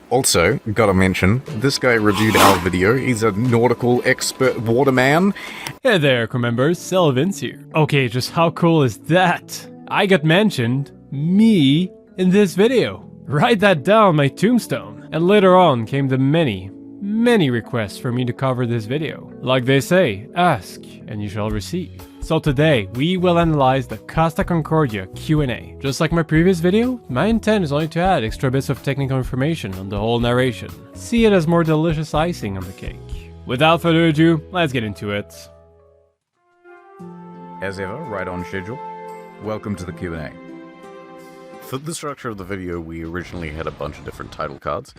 Also, gotta mention, this guy reviewed our video. He's a nautical expert waterman. Hey there, crew members, Vince here. Okay, just how cool is that? I got mentioned, me, in this video. Write that down my tombstone. And later on came the many requests for me to cover this video. Like they say, ask and you shall receive. So today, we will analyze the Costa Concordia Q&A. Just like my previous video, my intent is only to add extra bits of technical information on the whole narration. See it as more delicious icing on the cake. Without further ado, let's get into it. As ever, right on schedule. Welcome to the Q&A. For the structure of the video, we originally had a bunch of different title cards,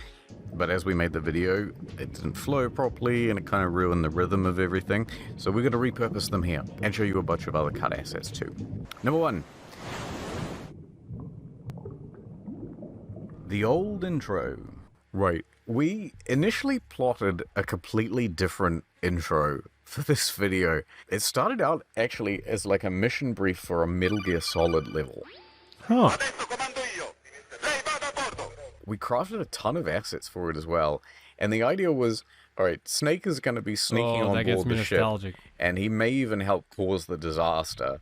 but as we made the video, it didn't flow properly and it kind of ruined the rhythm of everything, so we're going to repurpose them here and show you a bunch of other cut assets too. Number 1. The old intro. Right, we initially plotted a completely different intro for this video. It started out actually as like a mission brief for a Metal Gear Solid level. Huh. We crafted a ton of assets for it as well, and the idea was, alright, Snake is going to be sneaking on board the ship, and he may even help cause the disaster,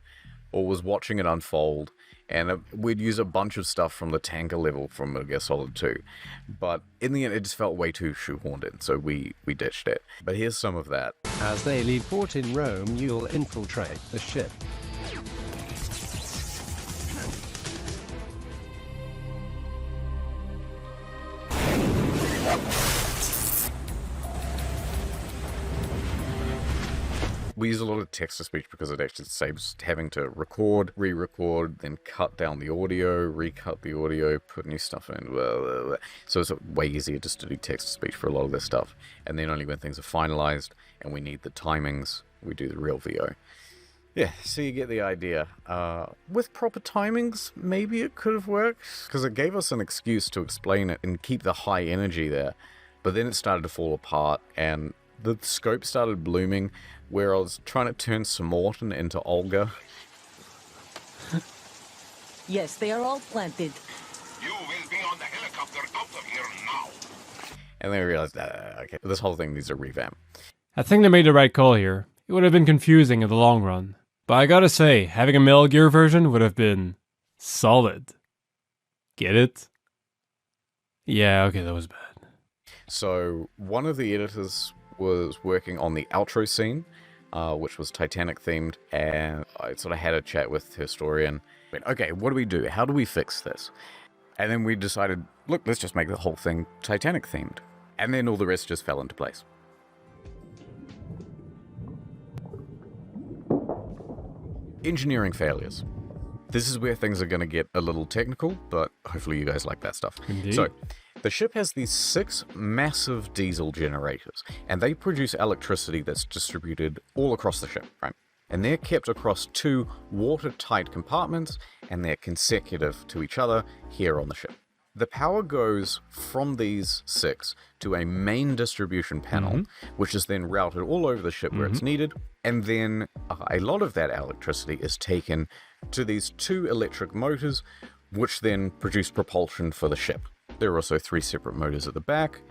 or was watching it unfold, and we'd use a bunch of stuff from the tanker level from Metal Gear Solid 2, but in the end it just felt way too shoehorned in, so we ditched it. But here's some of that. As they leave port in Rome, you'll infiltrate the ship. We use a lot of text-to-speech because it actually saves having to record, re-record, then cut down the audio, recut the audio, put new stuff in, blah, blah, blah. So it's way easier just to do text-to-speech for a lot of this stuff. And then only when things are finalized and we need the timings, we do the real VO. Yeah, so you get the idea. With proper timings, maybe it could have worked, because it gave us an excuse to explain it and keep the high energy there. But then it started to fall apart, and the scope started blooming, where I was trying to turn Sir Morton into Olga. Yes, they are all planted. You will be on the helicopter out of here now. And then I realized, okay, this whole thing needs a revamp. I think they made the right call here. It would have been confusing in the long run. But I gotta say, having a Metal Gear version would have been solid. Get it? Yeah, okay, that was bad. So one of the editors was working on the outro scene, which was Titanic themed, and I sort of had a chat with the historian. Went, okay, what do we do? How do we fix this? And then we decided, look, let's just make the whole thing Titanic themed. And then all the rest just fell into place. Engineering failures. This is where things are going to get a little technical, but hopefully you guys like that stuff. Indeed. So, the ship has these 6 massive diesel generators, and they produce electricity that's distributed all across the ship, right? And they're kept across 2 watertight compartments, and they're consecutive to each other here on the ship. The power goes from these 6 to a main distribution panel, which is then routed all over the ship where it's needed, and then a lot of that electricity is taken to these 2 electric motors, which then produce propulsion for the ship. There are also 3 separate motors at the back,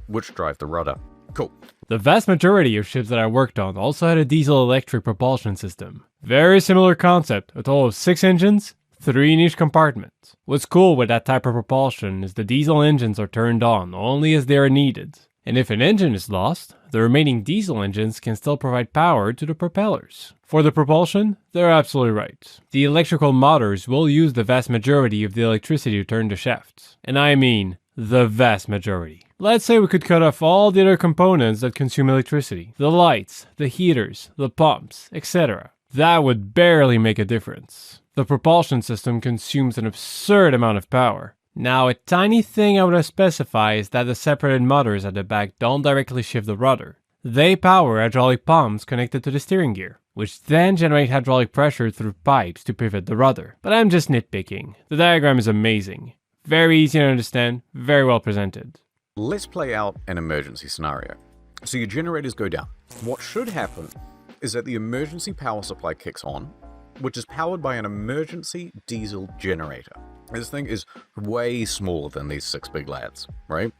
which drive the rudder. Cool. The vast majority of ships that I worked on also had a diesel-electric propulsion system. Very similar concept, a total of 6 engines, 3 in each compartment. What's cool with that type of propulsion is the diesel engines are turned on only as they are needed. And if an engine is lost, the remaining diesel engines can still provide power to the propellers. For the propulsion, they're absolutely right. The electrical motors will use the vast majority of the electricity to turn the shafts. And I mean, the vast majority. Let's say we could cut off all the other components that consume electricity. The lights, the heaters, the pumps, etc. That would barely make a difference. The propulsion system consumes an absurd amount of power. Now, a tiny thing I would have specified is that the separated motors at the back don't directly shift the rudder. They power hydraulic pumps connected to the steering gear, which then generate hydraulic pressure through pipes to pivot the rudder. But I'm just nitpicking. The diagram is amazing. Very easy to understand, very well presented. Let's play out an emergency scenario. So your generators go down. What should happen is that the emergency power supply kicks on, which is powered by an emergency diesel generator. This thing is way smaller than these 6 big lads, right?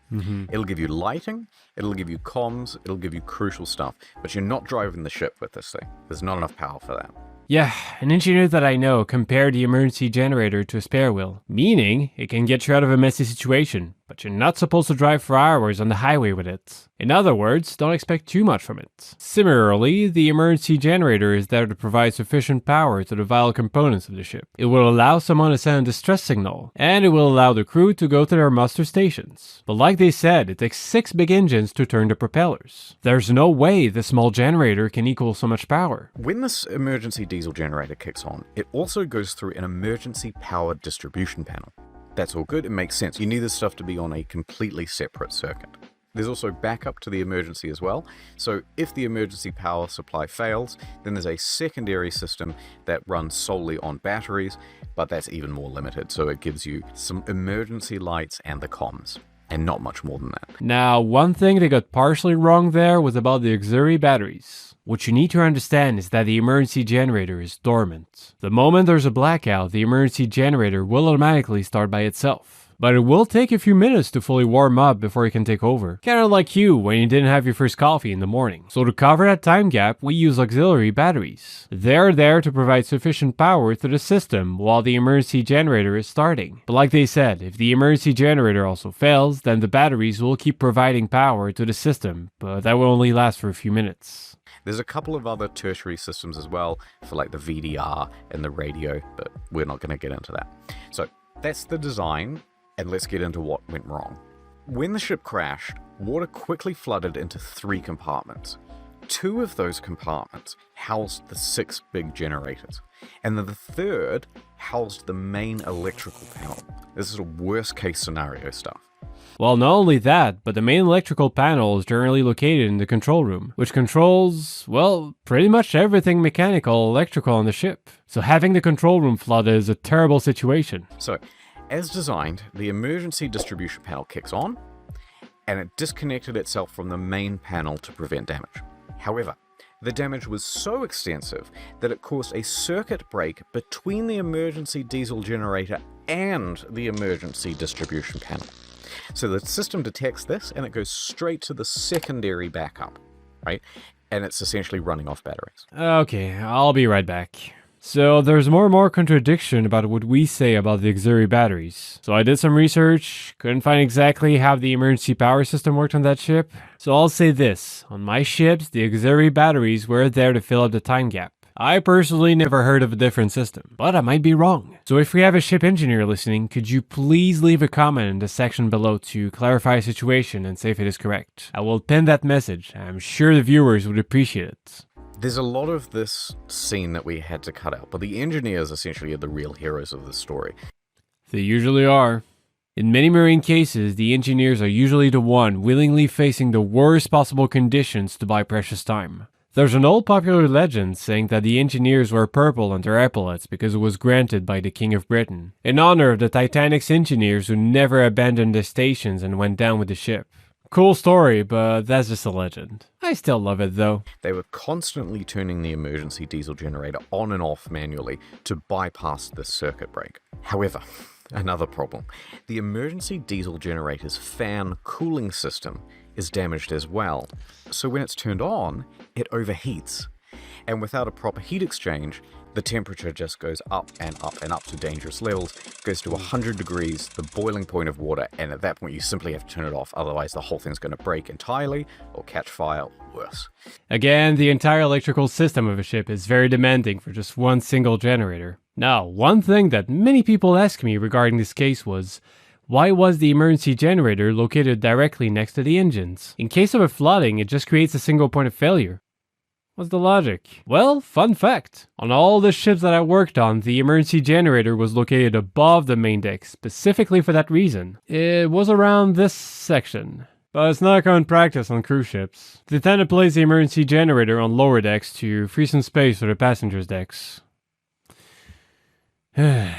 It'll give you lighting, it'll give you comms, it'll give you crucial stuff, but you're not driving the ship with this thing. There's not enough power for that. Yeah, an engineer that I know compared the emergency generator to a spare wheel, meaning it can get you out of a messy situation, but you're not supposed to drive for hours on the highway with it. In other words, don't expect too much from it. Similarly, the emergency generator is there to provide sufficient power to the vital components of the ship. It will allow someone to send a distress signal, and it will allow the crew to go to their muster stations. But like they said, it takes 6 big engines to turn the propellers. There's no way this small generator can equal so much power. When this emergency diesel generator kicks on, it also goes through an emergency power distribution panel. That's all good, it makes sense. You need this stuff to be on a completely separate circuit. There's also backup to the emergency as well, so if the emergency power supply fails, then there's a secondary system that runs solely on batteries, but that's even more limited, so it gives you some emergency lights and the comms, and not much more than that. Now, one thing they got partially wrong there was about the auxiliary batteries. What you need to understand is that the emergency generator is dormant. The moment there's a blackout, the emergency generator will automatically start by itself. But it will take a few minutes to fully warm up before it can take over. Kinda like you when you didn't have your first coffee in the morning. So to cover that time gap, we use auxiliary batteries. They're there to provide sufficient power to the system while the emergency generator is starting. But like they said, if the emergency generator also fails, then the batteries will keep providing power to the system, but that will only last for a few minutes. There's a couple of other tertiary systems as well for like the VDR and the radio, but we're not going to get into that. So that's the design, and let's get into what went wrong. When the ship crashed, water quickly flooded into 3 compartments. 2 of those compartments housed the 6 big generators, and then the 3rd housed the main electrical panel. This is a worst case scenario stuff. Well, not only that, but the main electrical panel is generally located in the control room, which controls, well, pretty much everything mechanical, electrical on the ship. So having the control room flooded is a terrible situation. So, as designed, the emergency distribution panel kicks on, and it disconnected itself from the main panel to prevent damage. However, the damage was so extensive that it caused a circuit break between the emergency diesel generator and the emergency distribution panel. So the system detects this and it goes straight to the secondary backup, right? And it's essentially running off batteries. Okay, I'll be right back. So there's more and more contradiction about what we say about the auxiliary batteries. So I did some research, couldn't find exactly how the emergency power system worked on that ship. So I'll say this, on my ships, the auxiliary batteries were there to fill up the time gap. I personally never heard of a different system, but I might be wrong. So if we have a ship engineer listening, could you please leave a comment in the section below to clarify a situation and say if it is correct? I will pin that message. I'm sure the viewers would appreciate it. There's a lot of this scene that we had to cut out, but the engineers essentially are the real heroes of the story. They usually are. In many marine cases, the engineers are usually the one willingly facing the worst possible conditions to buy precious time. There's an old popular legend saying that the engineers wear purple on their epaulets because it was granted by the King of Britain, in honor of the Titanic's engineers who never abandoned their stations and went down with the ship. Cool story, but that's just a legend. I still love it though. They were constantly turning the emergency diesel generator on and off manually to bypass this circuit break. However, another problem. The emergency diesel generator's fan cooling system is damaged as well. So when it's turned on, it overheats. And without a proper heat exchange, the temperature just goes up and up and up to dangerous levels, goes to 100 degrees, the boiling point of water, and at that point you simply have to turn it off, otherwise the whole thing's going to break entirely or catch fire, or worse. Again, the entire electrical system of a ship is very demanding for just one single generator. Now, one thing that many people ask me regarding this case was, why was the emergency generator located directly next to the engines? In case of a flooding, it just creates a single point of failure. What's the logic? Well, fun fact. On all the ships that I worked on, the emergency generator was located above the main deck, specifically for that reason. It was around this section. But it's not a common practice on cruise ships. They tend to place the emergency generator on lower decks to free some space for the passengers' decks. In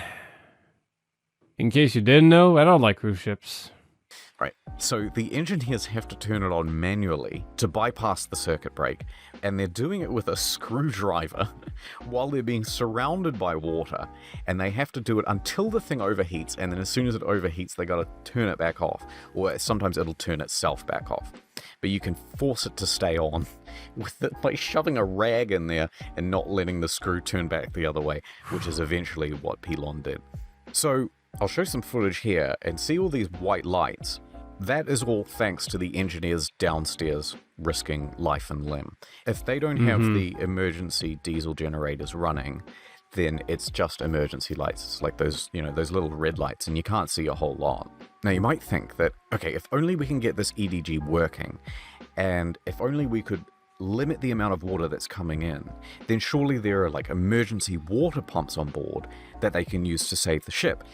case you didn't know, I don't like cruise ships. Right. So the engineers have to turn it on manually to bypass the circuit break, and they're doing it with a screwdriver while they're being surrounded by water, and they have to do it until the thing overheats, and then as soon as it overheats, they gotta turn it back off, or sometimes it'll turn itself back off. But you can force it to stay on by shoving a rag in there and not letting the screw turn back the other way, which is eventually what Pilon did. So I'll show some footage here and see all these white lights. That is all thanks to the engineers downstairs risking life and limb. If they don't have the emergency diesel generators running, then it's just emergency lights. It's like those, those little red lights, and you can't see a whole lot. Now you might think that, okay, if only we can get this EDG working, and if only we could limit the amount of water that's coming in, then surely there are like emergency water pumps on board that they can use to save the ship.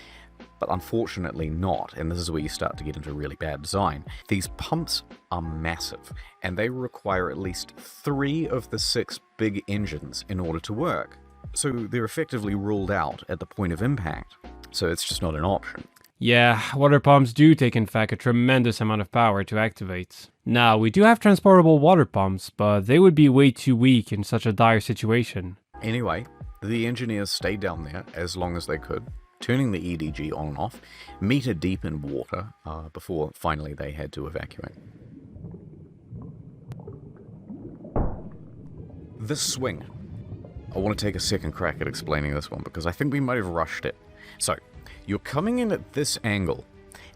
But unfortunately not, and this is where you start to get into really bad design. These pumps are massive, and they require at least 3 of the 6 big engines in order to work. So they're effectively ruled out at the point of impact, so it's just not an option. Yeah, water pumps do take in fact a tremendous amount of power to activate. Now, we do have transportable water pumps, but they would be way too weak in such a dire situation. Anyway, the engineers stayed down there as long as they could, turning the EDG on and off, meter deep in water, before finally they had to evacuate. The swing. I want to take a second crack at explaining this one because I think we might have rushed it. So, you're coming in at this angle,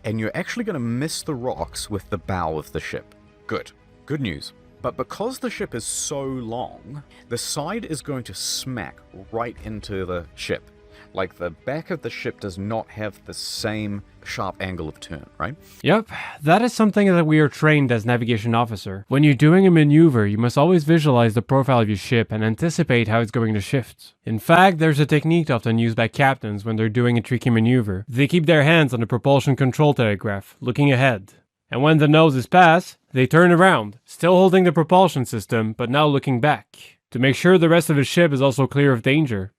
and you're actually going to miss the rocks with the bow of the ship. Good. Good news. But because the ship is so long, the side is going to smack right into the ship. Like, the back of the ship does not have the same sharp angle of turn, right? Yep, that is something that we are trained as navigation officer. When you're doing a maneuver, you must always visualize the profile of your ship and anticipate how it's going to shift. In fact, there's a technique often used by captains when they're doing a tricky maneuver. They keep their hands on the propulsion control telegraph, looking ahead. And when the nose is past, they turn around, still holding the propulsion system, but now looking back, to make sure the rest of the ship is also clear of danger.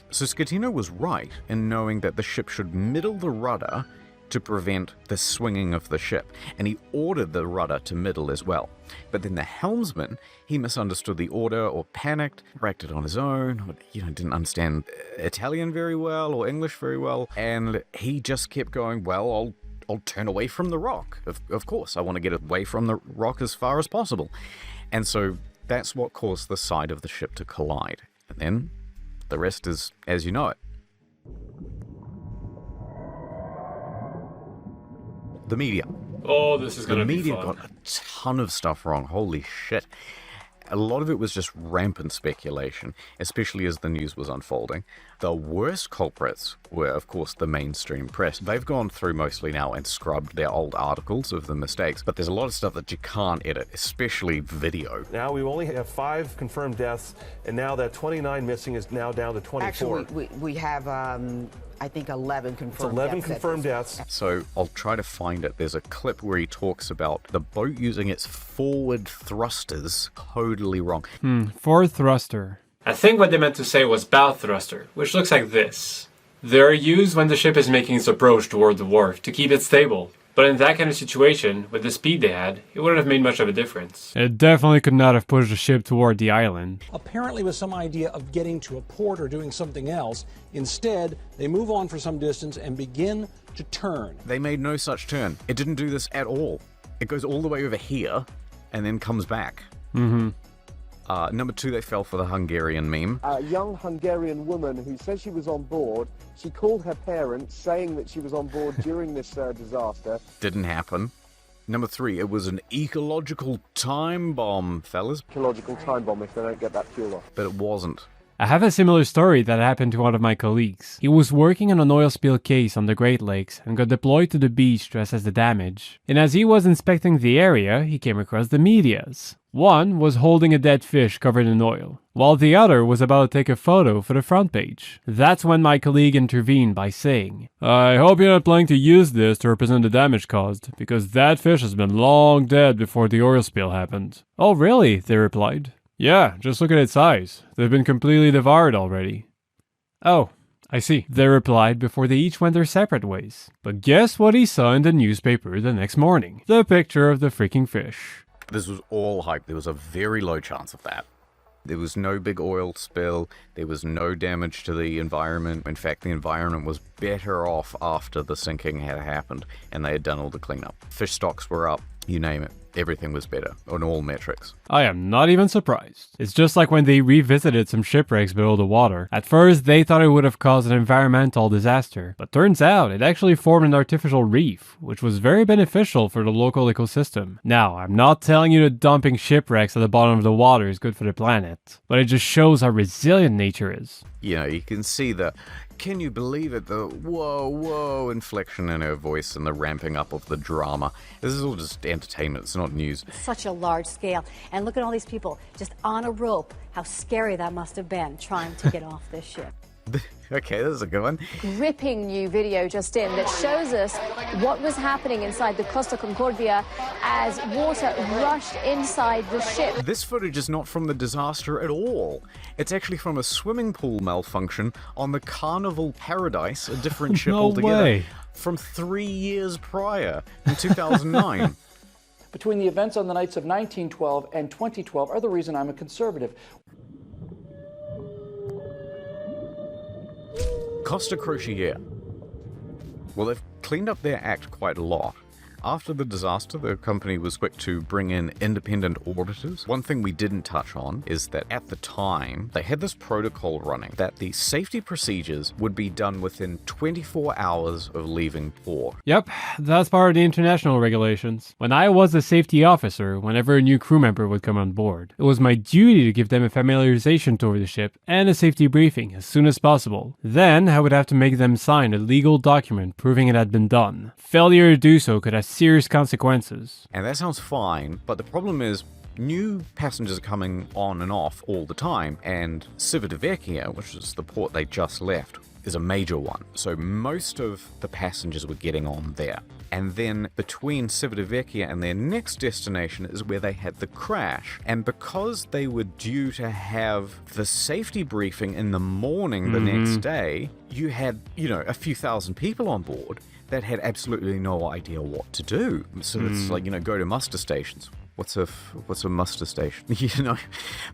So Schettino was right in knowing that the ship should middle the rudder to prevent the swinging of the ship, and he ordered the rudder to middle as well. But then the helmsman, he misunderstood the order or panicked, acted on his own, or, didn't understand Italian very well or English very well, and he just kept going, well, I'll turn away from the rock. Of course, I want to get away from the rock as far as possible. And so that's what caused the side of the ship to collide. And then the rest is as you know it. The media. Oh, this is going to be fun. The media got a ton of stuff wrong. Holy shit. A lot of it was just rampant speculation, especially as the news was unfolding. The worst culprits were, of course, the mainstream press. They've gone through mostly now and scrubbed their old articles of the mistakes, but there's a lot of stuff that you can't edit, especially video. Now we only have 5 confirmed deaths, and now that 29 missing is now down to 24. Actually, we have, I think 11 confirmed deaths. It's 11 confirmed deaths. So I'll try to find it. There's a clip where he talks about the boat using its forward thrusters totally wrong. Forward thruster. I think what they meant to say was bow thruster, which looks like this. They're used when the ship is making its approach toward the wharf to keep it stable. But in that kind of situation, with the speed they had, it wouldn't have made much of a difference. It definitely could not have pushed the ship toward the island. Apparently with some idea of getting to a port or doing something else. Instead, they move on for some distance and begin to turn. They made no such turn. It didn't do this at all. It goes all the way over here and then comes back. Number 2, they fell for the Hungarian meme. A young Hungarian woman who says she was on board, she called her parents saying that she was on board during this disaster. Didn't happen. Number 3, it was an ecological time bomb, fellas. Ecological time bomb if they don't get that fuel off. But it wasn't. I have a similar story that happened to one of my colleagues. He was working on an oil spill case on the Great Lakes and got deployed to the beach to assess the damage. And as he was inspecting the area, he came across the medias. One was holding a dead fish covered in oil, while the other was about to take a photo for the front page. That's when my colleague intervened by saying, "I hope you're not planning to use this to represent the damage caused, because that fish has been long dead before the oil spill happened." "Oh really?" they replied. "Yeah, just look at its eyes. They've been completely devoured already." "Oh, I see. They replied before they each went their separate ways. But guess what he saw in the newspaper the next morning? The picture of the freaking fish. This was all hype. There was a very low chance of that. There was no big oil spill. There was no damage to the environment. In fact, the environment was better off after the sinking had happened and they had done all the cleanup. Fish stocks were up, you name it. Everything was better on all metrics. I am not even surprised. It's just like when they revisited some shipwrecks below the water. At first, they thought it would have caused an environmental disaster, but turns out it actually formed an artificial reef, which was very beneficial for the local ecosystem. Now, I'm not telling you that dumping shipwrecks at the bottom of the water is good for the planet, but it just shows how resilient nature is. You know, you can see the, can you believe it, the whoa, whoa inflection in her voice and the ramping up of the drama. This is all just entertainment, it's not news. Such a large scale. And look at all these people just on a rope. How scary that must have been trying to get off this ship. Okay, this is a good one. Gripping new video just in that shows us what was happening inside the Costa Concordia as water rushed inside the ship. This footage is not from the disaster at all. It's actually from a swimming pool malfunction on the Carnival Paradise, a different ship No altogether, way. from 3 years prior, in 2009. Between the events on the nights of 1912 and 2012 are the reason I'm a conservative. Costa Concordia. Well, they've cleaned up their act quite a lot. After the disaster, the company was quick to bring in independent auditors. One thing we didn't touch on is that at the time, they had this protocol running that the safety procedures would be done within 24 hours of leaving port. Yep, that's part of the international regulations. When I was a safety officer, whenever a new crew member would come on board, it was my duty to give them a familiarization tour of the ship and a safety briefing as soon as possible. Then, I would have to make them sign a legal document proving it had been done. Failure to do so could have serious consequences. And that sounds fine, but the problem is new passengers are coming on and off all the time, and Civitavecchia, which is the port they just left, is a major one. So most of the passengers were getting on there. And then between Civitavecchia and their next destination is where they had the crash. And because they were due to have the safety briefing in the morning the next day, you had, a few thousand people on board that had absolutely no idea what to do. So it's like, go to muster stations. What's a muster station?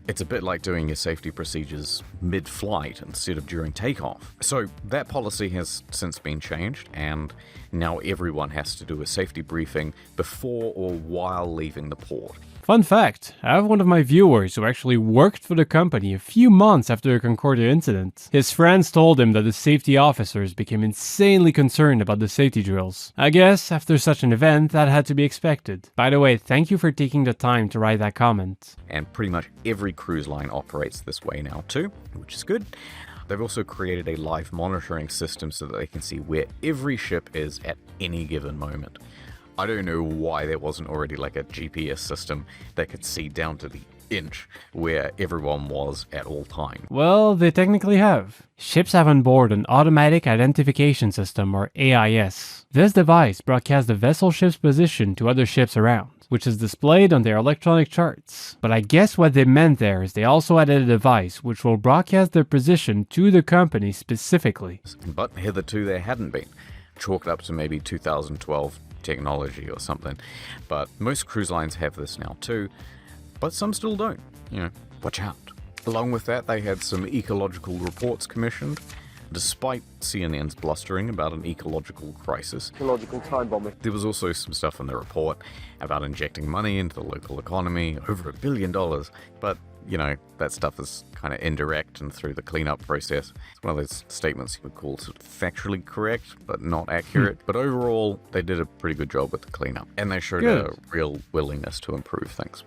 It's a bit like doing your safety procedures mid-flight instead of during takeoff. So that policy has since been changed, and now everyone has to do a safety briefing before or while leaving the port. Fun fact, I have one of my viewers who actually worked for the company a few months after the Concordia incident. His friends told him that the safety officers became insanely concerned about the safety drills. I guess, after such an event, that had to be expected. By the way, thank you for taking the time to write that comment. And pretty much every cruise line operates this way now too, which is good. They've also created a live monitoring system so that they can see where every ship is at any given moment. I don't know why there wasn't already like a GPS system that could see down to the inch where everyone was at all times. Well, they technically have. Ships have on board an Automatic Identification System, or AIS. This device broadcasts the vessel ship's position to other ships around, which is displayed on their electronic charts. But I guess what they meant there is they also added a device which will broadcast their position to the company specifically. But hitherto there hadn't been. Chalked up to maybe 2012 technology or something. But most cruise lines have this now too, but some still don't. Watch out. Along with that, they had some ecological reports commissioned, despite CNN's blustering about an ecological crisis. Ecological time bombing. There was also some stuff in the report about injecting money into the local economy, over $1 billion, but that stuff is kind of indirect and through the cleanup process. It's one of those statements you would call sort of factually correct, but not accurate. But overall, they did a pretty good job with the cleanup, and they showed a real willingness to improve things.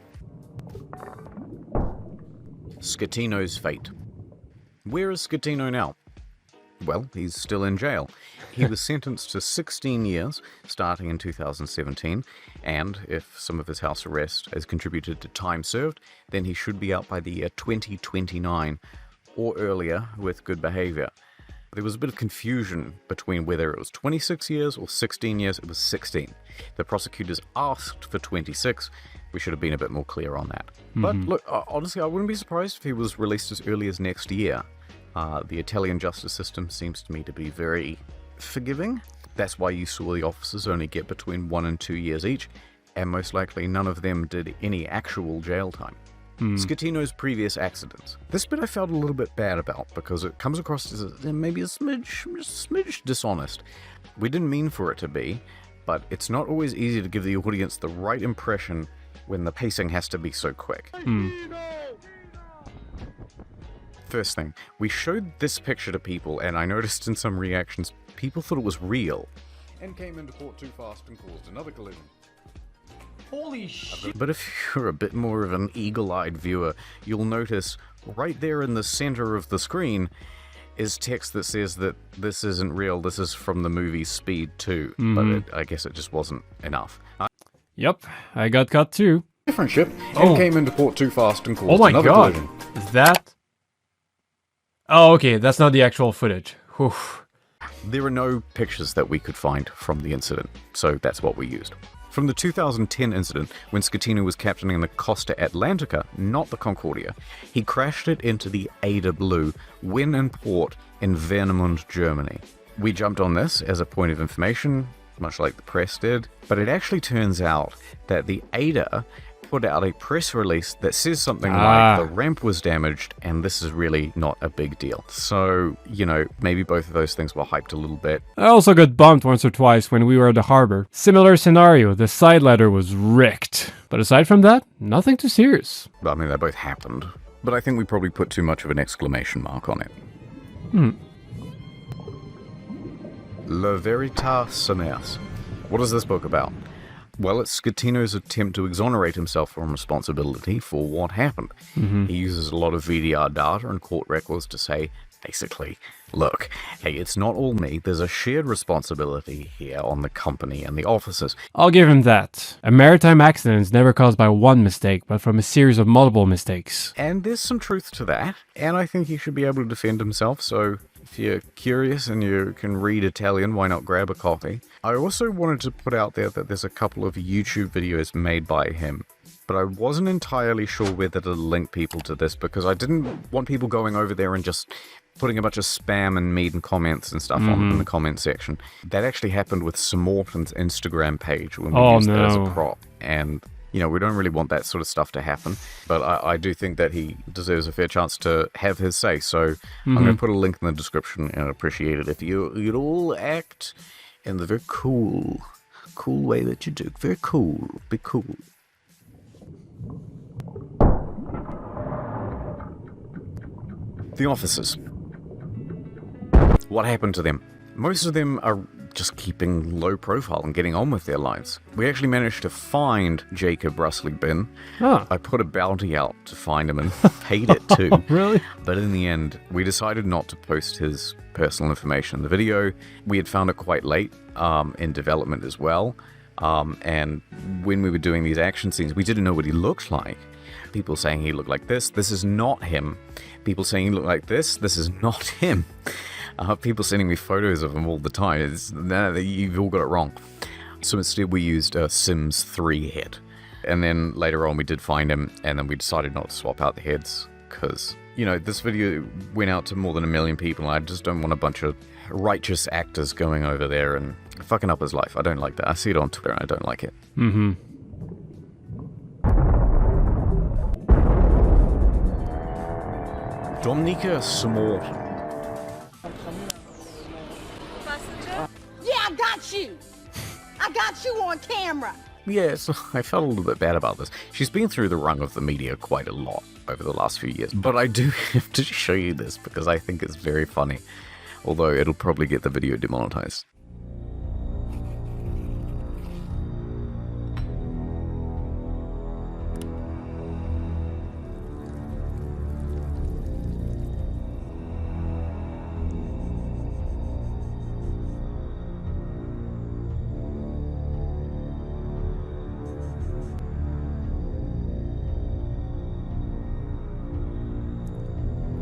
Schettino's fate. Where is Schettino now? Well, he's still in jail. He was sentenced to 16 years, starting in 2017, and if some of his house arrest has contributed to time served, then he should be out by the year 2029, or earlier with good behavior. There was a bit of confusion between whether it was 26 years or 16 years. It was 16. The prosecutors asked for 26. We should have been a bit more clear on that. But look, honestly, I wouldn't be surprised if he was released as early as next year. The Italian justice system seems to me to be very forgiving. That's why you saw the officers only get between 1 and 2 years each, and most likely none of them did any actual jail time. Schettino's previous accidents. This bit I felt a little bit bad about because it comes across as maybe a smidge dishonest. We didn't mean for it to be, but it's not always easy to give the audience the right impression when the pacing has to be so quick. First thing, we showed this picture to people, and I noticed in some reactions, people thought it was real. And came into port too fast and caused another collision. Holy shit. But if you're a bit more of an eagle-eyed viewer, you'll notice right there in the center of the screen is text that says that this isn't real, this is from the movie Speed 2. But I guess it just wasn't enough. Yep, I got cut too. Different ship, and came into port too fast and caused Oh my another god, collision. is that? Oh, okay, that's not the actual footage. Whew. There are no pictures that we could find from the incident, so that's what we used. From the 2010 incident, when Schettino was captaining the Costa Atlantica, not the Concordia, he crashed it into the Ada Blue when in port in Warnemünde, Germany. We jumped on this as a point of information, much like the press did, but it actually turns out that the Ada put out a press release that says something like the ramp was damaged and this is really not a big deal. So, you know, maybe both of those things were hyped a little bit. I also got bumped once or twice when we were at the harbor. Similar scenario, the side ladder was wrecked. But aside from that, nothing too serious. I mean, they both happened. But I think we probably put too much of an exclamation mark on it. La Veritas Somers. What is this book about? Well, it's Schettino's attempt to exonerate himself from responsibility for what happened. He uses a lot of VDR data and court records to say, basically, look, hey, it's not all me. There's a shared responsibility here on the company and the officers. I'll give him that. A maritime accident is never caused by one mistake, but from a series of multiple mistakes. And there's some truth to that, and I think he should be able to defend himself, so if you're curious and you can read Italian, why not grab a copy? I also wanted to put out there that there's a couple of YouTube videos made by him, but I wasn't entirely sure whether to link people to this because I didn't want people going over there and just putting a bunch of spam and mean comments and stuff on in the comment section. That actually happened with Sir Morton's Instagram page when we used it as a prop, and you know, we don't really want that sort of stuff to happen, but I do think that he deserves a fair chance to have his say, so I'm going to put a link in the description, and I'd appreciate it if you'd all act in the very cool way that you do. Very cool. Be cool. The officers. What happened to them? Most of them are just keeping low profile and getting on with their lives. We actually managed to find Jacob Russley-Bin. I put a bounty out to find him and paid it too. Really? But in the end, we decided not to post his personal information. The video, we had found it quite late in development as well. And when we were doing these action scenes, we didn't know what he looked like. People saying he looked like this is not him. People saying he looked like this is not him. People sending me photos of him all the time. You've all got it wrong. So instead we used a Sims 3 head. And then later on we did find him, and then we decided not to swap out the heads. Because, you know, this video went out to more than 1 million people, and I just don't want a bunch of righteous actors going over there and fucking up his life. I don't like that. I see it on Twitter and I don't like it. Dominica Smorton. Yeah, I got you. I got you on camera. Yes, I felt a little bit bad about this. She's been through the rung of the media quite a lot over the last few years, but I do have to show you this because I think it's very funny, although it'll probably get the video demonetized.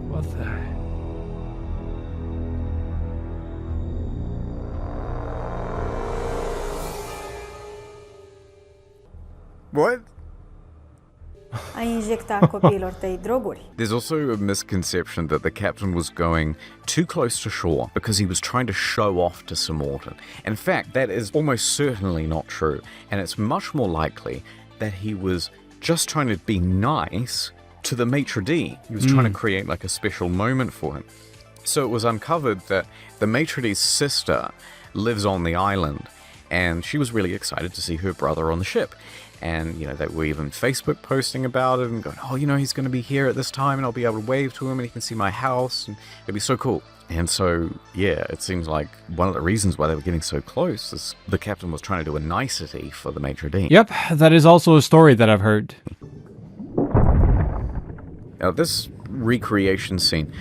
What the... What? a injectar copiilor droguri. There's also a misconception that the captain was going too close to shore because he was trying to show off to Sir Morton. In fact, that is almost certainly not true, and it's much more likely that he was just trying to be nice to the maitre d'. He was trying to create like a special moment for him. So it was uncovered that the maitre d's sister lives on the island, and she was really excited to see her brother on the ship. And, you know, they were even Facebook posting about it and going, oh, you know, he's going to be here at this time and I'll be able to wave to him and he can see my house and it'll be so cool. And so, yeah, it seems like one of the reasons why they were getting so close is the captain was trying to do a nicety for the maitre d'. Yep, that is also a story that I've heard. Now, this recreation scene,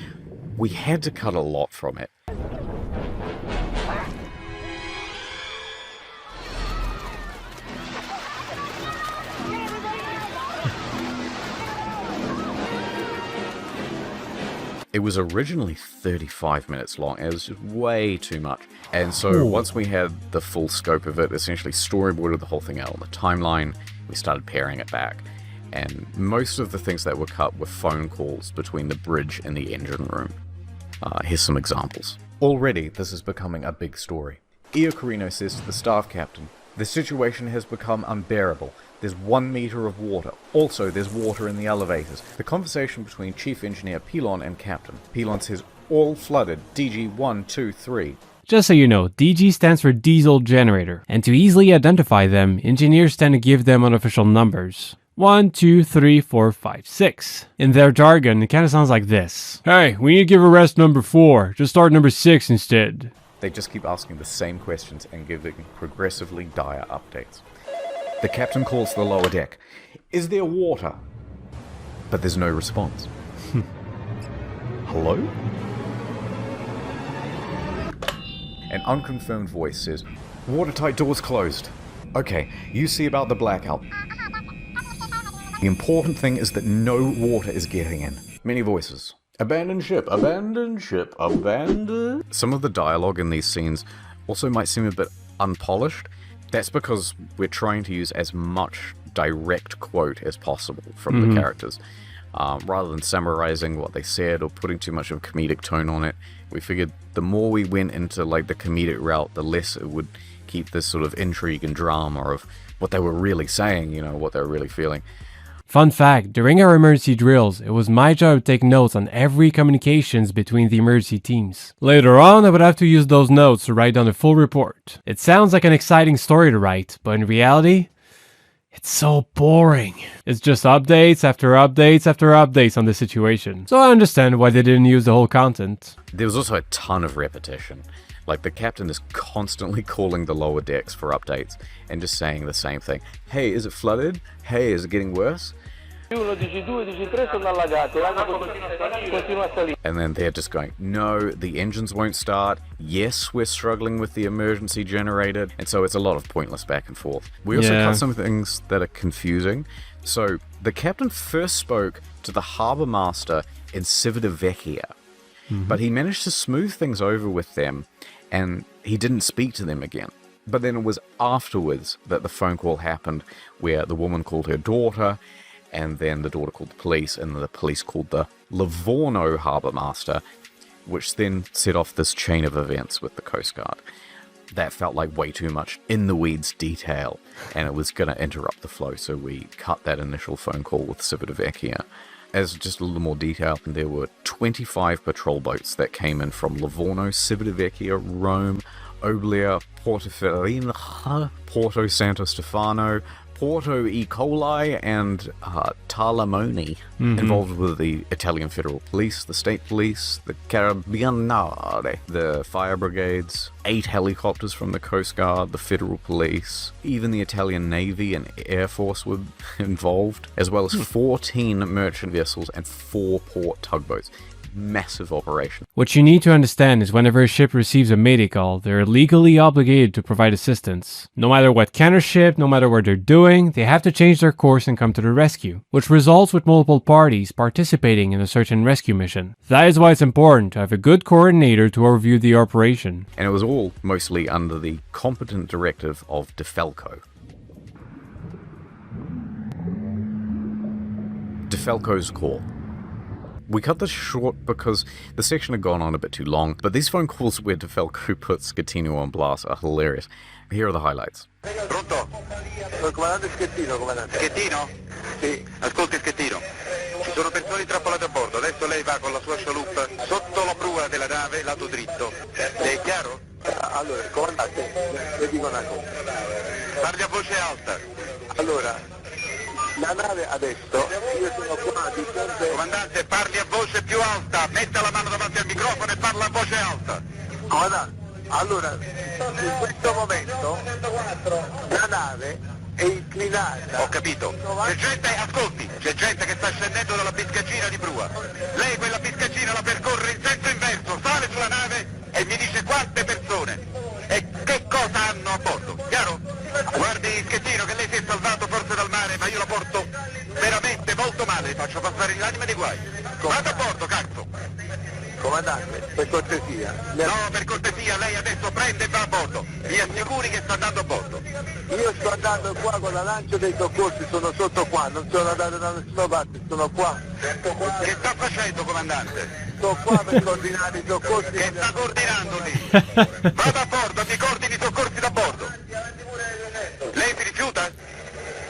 we had to cut a lot from it. It was originally 35 minutes long. It was just way too much. And so once we had the full scope of it, essentially storyboarded the whole thing out on the timeline, we started paring it back. And most of the things that were cut were phone calls between the bridge and the engine room. Here's some examples. Already, this is becoming a big story. Io Carino says to the staff captain, "The situation has become unbearable. There's 1 meter of water. Also, there's water in the elevators." The conversation between Chief Engineer Pilon and Captain. Pilon says, "All flooded, DG 1, 2, 3. Just so you know, DG stands for diesel generator, and to easily identify them, engineers tend to give them unofficial numbers. 1, 2, 3, 4, 5, 6. In their jargon, it kind of sounds like this. Hey, we need to give arrest number 4. Just start number 6 instead. They just keep asking the same questions and giving progressively dire updates. The captain calls the lower deck. "Is there water?" But there's no response. Hello? An unconfirmed voice says, "Watertight doors closed. Okay, you see about the blackout. The important thing is that no water is getting in." Many voices. "Abandon ship, abandon ship, abandon." Some of the dialogue in these scenes also might seem a bit unpolished. That's because we're trying to use as much direct quote as possible from the characters. Rather than summarizing what they said or putting too much of a comedic tone on it, we figured the more we went into like the comedic route, the less it would keep this sort of intrigue and drama of what they were really saying, you know, what they were really feeling. Fun fact, during our emergency drills, it was my job to take notes on every communications between the emergency teams. Later on, I would have to use those notes to write down a full report. It sounds like an exciting story to write, but in reality, it's so boring. It's just updates after updates after updates on the situation. So I understand why they didn't use the whole content. There was also a ton of repetition. Like, the captain is constantly calling the lower decks for updates and just saying the same thing. "Hey, is it flooded? Hey, is it getting worse?" And then they're just going, "No, the engines won't start. Yes, we're struggling with the emergency generator." And so it's a lot of pointless back and forth. We also cut some things that are confusing. So the captain first spoke to the harbour master in Civitavecchia, but he managed to smooth things over with them, and he didn't speak to them again. But then it was afterwards that the phone call happened where the woman called her daughter, and then the daughter called the police, and the police called the Livorno harbour master, which then set off this chain of events with the Coast Guard. That felt like way too much in-the-weeds detail, and it was going to interrupt the flow, so we cut that initial phone call with Civitavecchia. As just a little more detail, there were 25 patrol boats that came in from Livorno, Civitavecchia, Rome, Oblia, Portoferrina, Porto Santo Stefano, Porto E. Coli, and Talamoni, involved with the Italian Federal Police, the State Police, the Carabinieri, the fire brigades, 8 helicopters from the Coast Guard, the Federal Police, even the Italian Navy and Air Force were involved, as well as 14 merchant vessels and 4 port tugboats. Massive operation. What you need to understand is whenever a ship receives a mayday call, they're legally obligated to provide assistance. No matter what kind of ship, no matter what they're doing, they have to change their course and come to the rescue, which results with multiple parties participating in a search and rescue mission. That is why it's important to have a good coordinator to overview the operation. And it was all mostly under the competent directive of DeFalco. DeFalco's call. We cut this short because the section had gone on a bit too long, but these phone calls where DeFalco puts Schettino on blast are hilarious. Here are the highlights. Pronto? Sono il comandante Schettino, comandante. Schettino? Sì. Ascolti Schettino, ci sono persone intrappolate a bordo, adesso lei va con la sua chaloupe sotto la prua della nave, lato dritto. Le è chiaro? Allora, comandante, le dico una cosa. Parli a voce alta. Allora, la nave adesso, io sono qua di fronte... Comandante, parli a voce più alta, metta la mano davanti al microfono e parla a voce alta. Comandante, allora, in questo momento la nave è inclinata. Ho capito. C'è gente, ascolti, c'è gente che sta scendendo dalla biscaggina di prua. Lei quella biscaggina la percorre in senso inverso, sale sulla nave e mi dice quante persone e che cosa hanno a bordo, chiaro? Guardi Schettino che lei si è salvato forse dal mare, ma io la porto veramente molto male, le faccio passare l'anima di guai. Vado a bordo, cazzo! Comandante, per cortesia. No, per cortesia, lei adesso prende e va a bordo. Mi assicuri che sta andando a bordo. Io sto andando qua con la lancia dei soccorsi, sono sotto qua, non sono andato da nessuna parte, sono qua. Che sta facendo, comandante? Sto qua per coordinare i soccorsi. Che sta coordinando lì? Vado a bordo, mi coordini i soccorsi da bordo. Lei si rifiuta?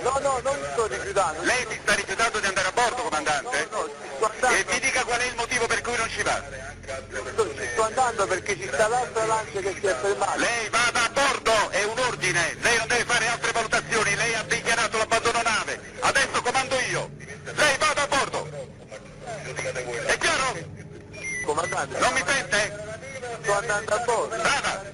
No, non mi sto rifiutando. Lei si sta rifiutando di andare a bordo, comandante? No, sto andando. E mi dica qual è il motivo per cui non ci va. Ci sto andando perché ci sta l'altra lancia che si è fermata. Lei vada a bordo, è un ordine. Lei non deve fare altre valutazioni. Lei ha dichiarato l'abbandono nave. Adesso comando io. Lei vada a bordo. È chiaro? Comandante. Non mi sente? Sto andando a bordo. Vada.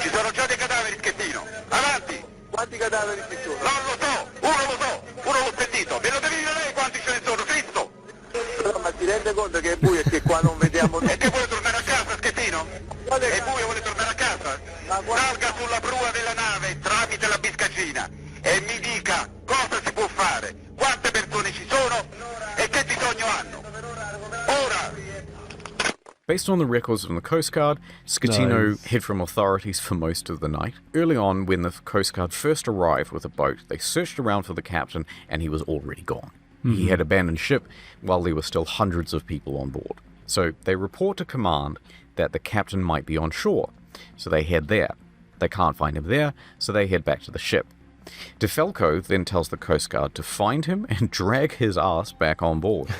Ci sono già dei cadaveri, Schettino. Avanti. Quanti cadaveri ci sono? Non lo so. Uno l'ho sentito. Me lo devi dire lei quanti ce ne sono, Cristo. Però ma ti rende conto che è buio e che qua non vediamo nulla? E che vuole tornare a casa, Schettino? È buio, vuole tornare a casa? Salga sulla prua della nave tramite la biscaggina e mi dica cosa si può fare, quante persone ci sono e che bisogno hanno. Ora! Based on the records from the Coast Guard, Schettino hid from authorities for most of the night. Early on, when the Coast Guard first arrived with a boat, they searched around for the captain and he was already gone. He had abandoned ship while there were still hundreds of people on board. So they report to command that the captain might be on shore. So they head there. They can't find him there, so they head back to the ship. DeFalco then tells the Coast Guard to find him and drag his ass back on board.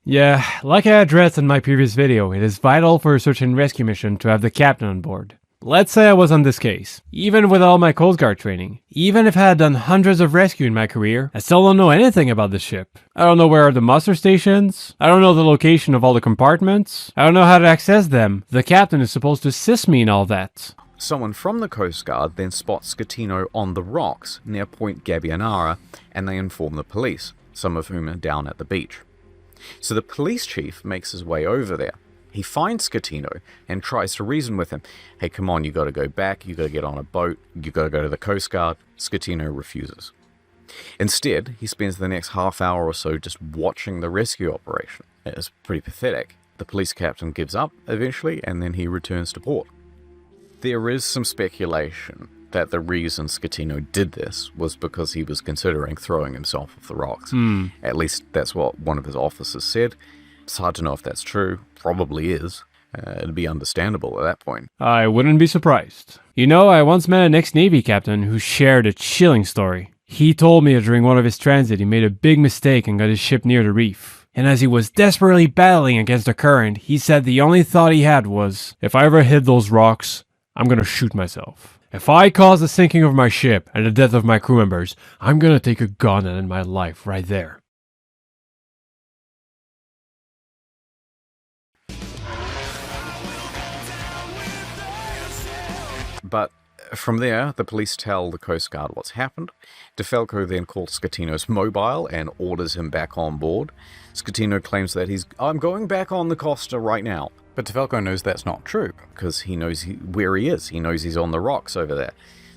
Yeah, like I addressed in my previous video, it is vital for a search and rescue mission to have the captain on board. Let's say I was on this case. Even with all my Coast Guard training, even if I had done hundreds of rescue in my career, I still don't know anything about the ship. I don't know where are the muster stations, I don't know the location of all the compartments, I don't know how to access them. The captain is supposed to assist me in all that. Someone from the Coast Guard then spots Schettino on the rocks near Point Gabbianara, and they inform the police, some of whom are down at the beach. So the police chief makes his way over there. He finds Schettino and tries to reason with him. Hey, come on, you got to go back, you got to get on a boat, you got to go to the Coast Guard. Schettino refuses. Instead, he spends the next half hour or so just watching the rescue operation. It's pretty pathetic. The police captain gives up eventually, and then he returns to port. There is some speculation that the reason Schettino did this was because he was considering throwing himself off the rocks. At least that's what one of his officers said. It's hard to know if that's true. Probably is. It'd be understandable at that point. I wouldn't be surprised. You know, I once met an ex-Navy captain who shared a chilling story. He told me that during one of his transit he made a big mistake and got his ship near the reef. And as he was desperately battling against the current, he said the only thought he had was, if I ever hit those rocks, I'm gonna shoot myself. If I cause the sinking of my ship and the death of my crew members, I'm gonna take a gun and end my life right there. But from there, the police tell the Coast Guard what's happened. DeFalco then calls Schettino's mobile and orders him back on board. Schettino claims that I'm going back on the Costa right now. But DeFalco knows that's not true, because he knows where he is. He knows he's on the rocks over there.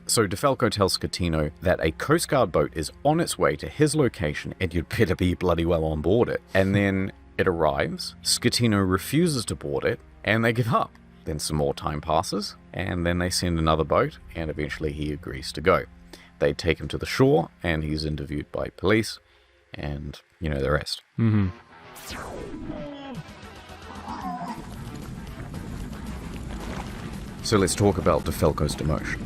So DeFalco tells Schettino that a Coast Guard boat is on its way to his location and you'd better be bloody well on board it. And then it arrives, Schettino refuses to board it, and they give up. Then some more time passes, and then they send another boat, and eventually he agrees to go. They take him to the shore, and he's interviewed by police, and you know the rest. Mm-hmm. So let's talk about DeFalco's demotion.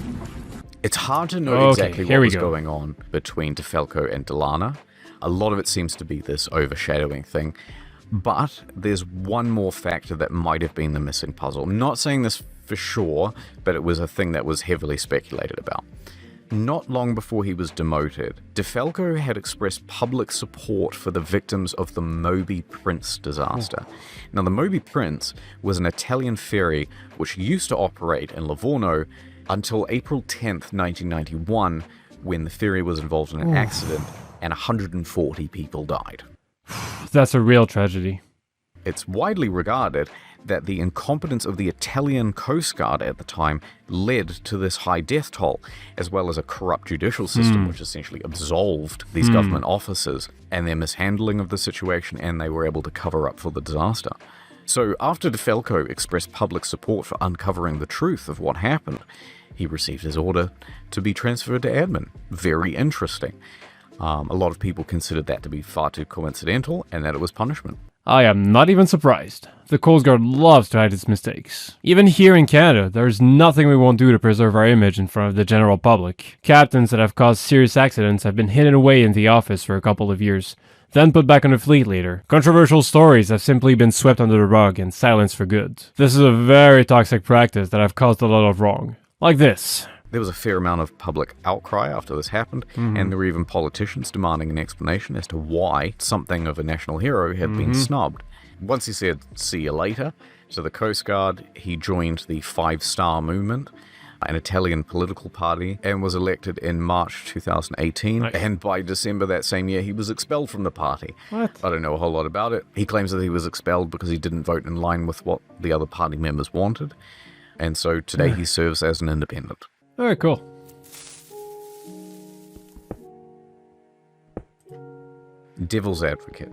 It's hard to know exactly what was going on between DeFalco and Delana. A lot of it seems to be this overshadowing thing. But there's one more factor that might have been the missing puzzle. I'm not saying this for sure, but it was a thing that was heavily speculated about. Not long before he was demoted, DeFalco had expressed public support for the victims of the Moby Prince disaster. Now, the Moby Prince was an Italian ferry which used to operate in Livorno until April 10th, 1991, when the ferry was involved in an accident and 140 people died. That's a real tragedy. It's widely regarded that the incompetence of the Italian Coast Guard at the time led to this high death toll, as well as a corrupt judicial system which essentially absolved these government officers and their mishandling of the situation, and they were able to cover up for the disaster. So after DeFalco expressed public support for uncovering the truth of what happened, he received his order to be transferred to admin. Very interesting. A lot of people considered that to be far too coincidental and that it was punishment. I am not even surprised. The Coast Guard loves to hide its mistakes. Even here in Canada, there's nothing we won't do to preserve our image in front of the general public. Captains that have caused serious accidents have been hidden away in the office for a couple of years, then put back on the fleet later. Controversial stories have simply been swept under the rug and silenced for good. This is a very toxic practice that have caused a lot of wrong. Like this. There was a fair amount of public outcry after this happened, and there were even politicians demanding an explanation as to why something of a national hero had been snubbed. Once he said, "See you later," to the Coast Guard, he joined the Five Star Movement, an Italian political party, and was elected in March 2018. And by December that same year, he was expelled from the party. What? I don't know a whole lot about it. He claims that he was expelled because he didn't vote in line with what the other party members wanted. And so today he serves as an independent. Alright, cool. Devil's advocate.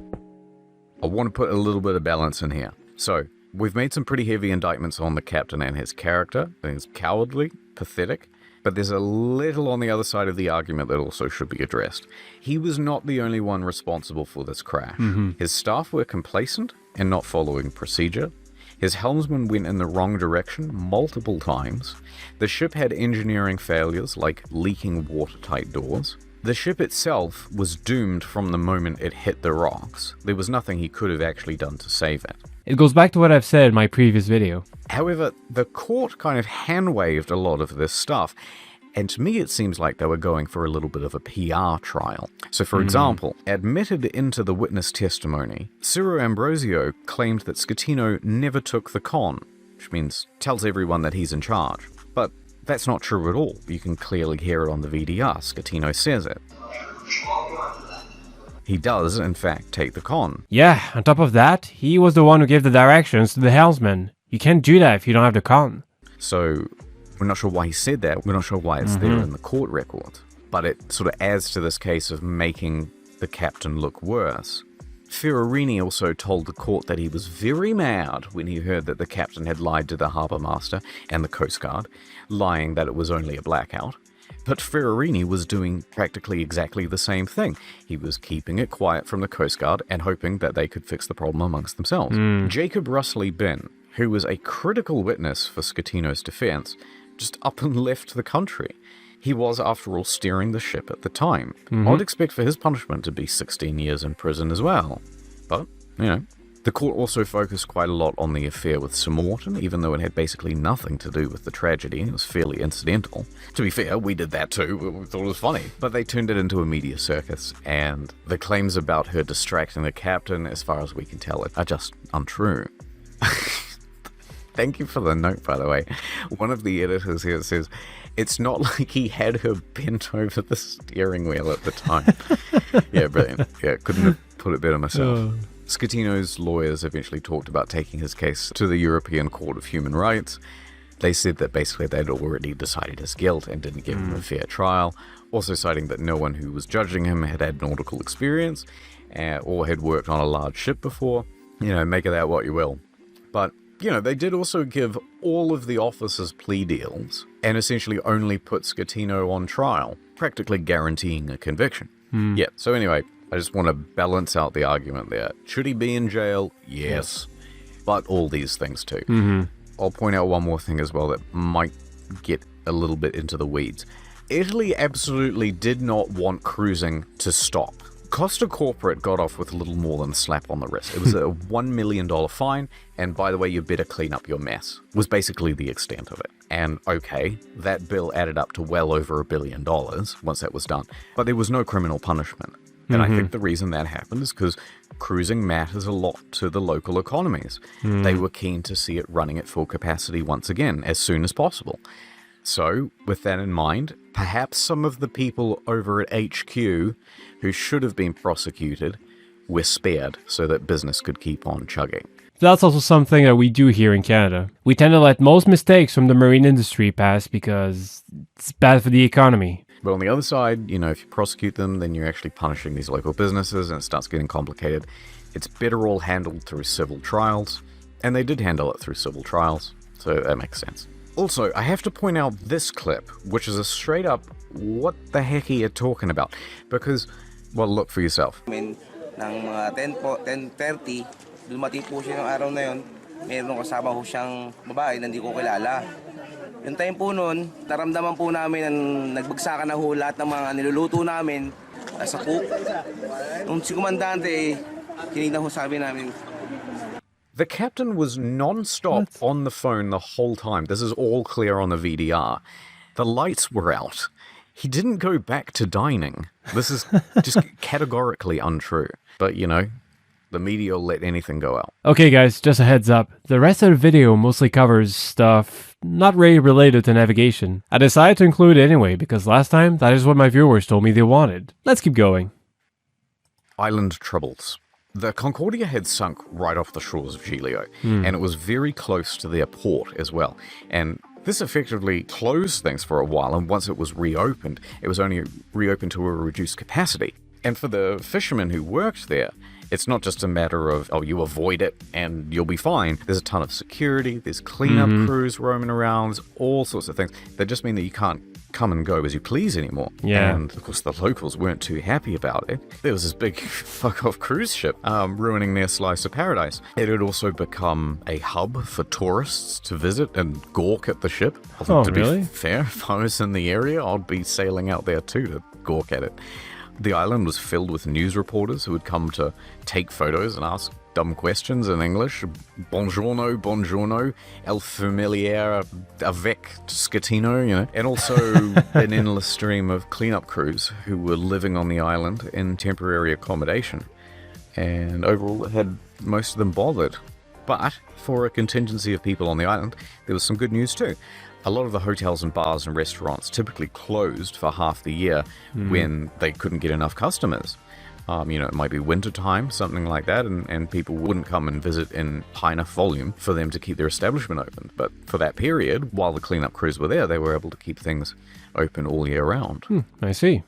I want to put a little bit of balance in here. So, we've made some pretty heavy indictments on the captain and his character. I think it's cowardly, pathetic, but there's a little on the other side of the argument that also should be addressed. He was not the only one responsible for this crash. His staff were complacent and not following procedure. His helmsman went in the wrong direction multiple times. The ship had engineering failures like leaking watertight doors. The ship itself was doomed from the moment it hit the rocks. There was nothing he could have actually done to save it. It goes back to what I've said in my previous video. However, the court kind of hand-waved a lot of this stuff, and to me it seems like they were going for a little bit of a PR trial. So for example, admitted into the witness testimony, Ciro Ambrosio claimed that Schettino never took the con, which means tells everyone that he's in charge. But that's not true at all. You can clearly hear it on the VDR. Schettino says it. He does, in fact, take the con. Yeah, on top of that, he was the one who gave the directions to the helmsman. You can't do that if you don't have the con. So, we're not sure why he said that. We're not sure why it's there in the court record. But it sort of adds to this case of making the captain look worse. Ferrarini also told the court that he was very mad when he heard that the captain had lied to the harbour master and the Coast Guard, lying that it was only a blackout. But Ferrarini was doing practically exactly the same thing. He was keeping it quiet from the Coast Guard and hoping that they could fix the problem amongst themselves. Jacob Russley-Bin, who was a critical witness for Schettino's defense, just up and left the country. He was, after all, steering the ship at the time. I'd expect for his punishment to be 16 years in prison as well. But, you know. The court also focused quite a lot on the affair with Sir Morton, even though it had basically nothing to do with the tragedy. It was fairly incidental. To be fair, we did that too. We thought it was funny. But they turned it into a media circus, and the claims about her distracting the captain, as far as we can tell, are just untrue. Thank you for the note, by the way. One of the editors here says, it's not like he had her bent over the steering wheel at the time. Yeah, brilliant. Yeah, couldn't have put it better myself. Schettino's lawyers eventually talked about taking his case to the European Court of Human Rights. They said that basically they'd already decided his guilt and didn't give him a fair trial, also citing that no one who was judging him had nautical experience or had worked on a large ship before. You know, make of that what you will. But, you know, they did also give all of the officers plea deals and essentially only put Schettino on trial, practically guaranteeing a conviction. Yeah, so anyway, I just want to balance out the argument there. Should he be in jail? Yes. But all these things too. Mm-hmm. I'll point out one more thing as well that might get a little bit into the weeds. Italy absolutely did not want cruising to stop. Costa Corporate got off with a little more than a slap on the wrist. It was a $1 million fine, and by the way, you better clean up your mess, was basically the extent of it. And okay, that bill added up to well over $1 billion once that was done, but there was no criminal punishment. And I think the reason that happened is because cruising matters a lot to the local economies. They were keen to see it running at full capacity once again, as soon as possible. So, with that in mind, perhaps some of the people over at HQ who should have been prosecuted were spared so that business could keep on chugging. That's also something that we do here in Canada. We tend to let most mistakes from the marine industry pass because it's bad for the economy. But on the other side, you know, if you prosecute them, then you're actually punishing these local businesses and it starts getting complicated. It's better all handled through civil trials, and they did handle it through civil trials, so that makes sense. Also, I have to point out this clip, which is a straight up, what the heck are you talking about? Because, well, look for yourself. Ng mga 10:30, dumating po siya ng araw na yun, meron kasama ko siyang babae na hindi ko kilala. Yung time po nun, naramdaman po namin na nagbagsakan na ho lahat ng mga niluluto namin sa cook. Nung si komandante, tinignan ho sabi namin, the captain was non-stop on the phone the whole time. This is all clear on the VDR. The lights were out. He didn't go back to dining. This is just categorically untrue. But, you know, the media will let anything go out. Okay guys, just a heads up. The rest of the video mostly covers stuff not really related to navigation. I decided to include it anyway because last time that is what my viewers told me they wanted. Let's keep going. Island troubles. The Concordia had sunk right off the shores of Giglio, and it was very close to their port as well. And this effectively closed things for a while, and once it was reopened, it was only reopened to a reduced capacity. And for the fishermen who worked there, it's not just a matter of, oh, you avoid it and you'll be fine. There's a ton of security, there's cleanup crews roaming around, all sorts of things that just mean that you can't come and go as you please anymore. Yeah. And of course the locals weren't too happy about it. There was this big fuck-off cruise ship ruining their slice of paradise. It had also become a hub for tourists to visit and gawk at the ship. Oh, to really? be fair, if I was in the area, I'd be sailing out there too to gawk at it. The island was filled with news reporters who would come to take photos and ask dumb questions in English. Buongiorno, buongiorno, el familiare avec Schettino, you know. And also an endless stream of cleanup crews who were living on the island in temporary accommodation. And overall, it had most of them bothered. But for a contingency of people on the island, there was some good news too. A lot of the hotels and bars and restaurants typically closed for half the year when they couldn't get enough customers. You know, it might be winter time, something like that, and people wouldn't come and visit in high enough volume for them to keep their establishment open. But for that period, while the cleanup crews were there, they were able to keep things open all year round. I see.